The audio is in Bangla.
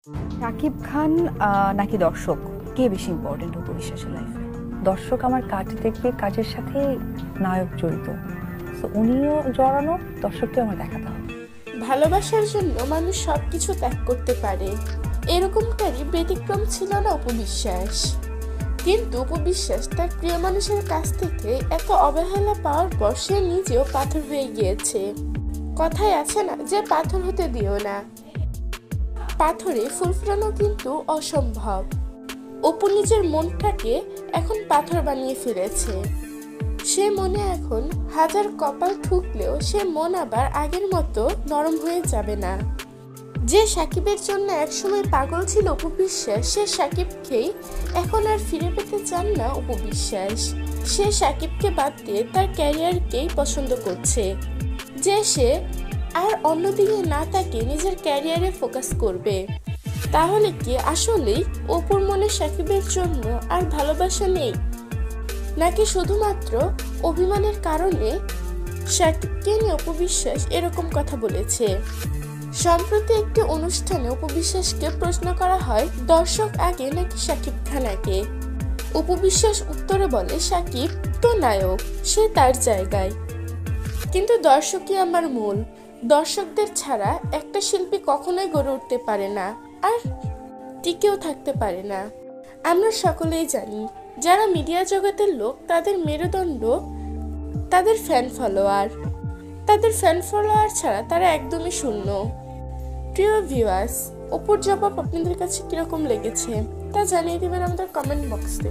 শাকিব খান নাকি দর্শক, কে বেশি ইম্পর্টেন্ট অপু বিশ্বাসের লাইফে? দর্শক আমার কাজ দেখবে, কাজের সাথে নায়ক জড়িত, তো উনিও জড়ানো, দর্শককে আমার দেখাতে হবে। ভালোবাসার জন্য মানুষ সবকিছু ত্যাগ করতে পারে, এরকমটারই ব্যতিক্রম ছিল না অপু বিশ্বাস। কিন্তু অপু বিশ্বাস তার প্রিয় মানুষের কাছ থেকে এত অবহেলা পাওয়ার পর সে নিজেও পাথর হয়ে গিয়েছে। কথায় আছে না যে পাথর হতে দিও না, পাথরে ফুল ফোটানো কিন্তু অসম্ভব। অপু নিজের মনটাকে এখন পাথর বানিয়ে ফেলেছে। সে মনে এখন হাজার কপাল ঠুকলেও সে মন আবার আগের মতো নরম হয়ে যাবে না। যে সাকিবের জন্য একসময় পাগল ছিল অপু বিশ্বাস, সে সাকিবকেই এখন আর ফিরে পেতে চান না অপু বিশ্বাস। সে সাকিবকে বাদ দিয়ে তার ক্যারিয়ারকেই পছন্দ করছে, যে সে আর অন্যদিকে না তাকে নিজের ক্যারিয়ারে ফোকাস করবে। তাহলে কি আসলেই অপুর মনে সাকিবের জন্য আর ভালোবাসা নেই, নাকি শুধুমাত্র অভিমানের কারণে সাকিবকে নিয়ে অপু বিশ্বাস এরকম কথা বলেছে? সম্প্রতি একটি অনুষ্ঠানে অপু বিশ্বাসকে প্রশ্ন করা হয়, দর্শক আগে নাকি সাকিব খান আগে? অপু বিশ্বাস উত্তরে বলে, সাকিব তো নায়ক, সে তার জায়গায়, কিন্তু দর্শকই আমার মূল। দর্শকদের ছাড়া একটা শিল্পী কখনোই গড়ে উঠতে পারে না, আর টিকেও থাকতে পারে না। আমরা সকলেই জানি, যারা মিডিয়া জগতের লোক তাদের মেরুদণ্ড তাদের ফ্যান ফলোয়ার ছাড়া তারা একদমই শূন্য। প্রিয় ভিউয়ার্স, অপুর জবাব আপনাদের কাছে কিরকম লেগেছে তা জানিয়ে দিবেন আমাদের কমেন্ট বক্সে।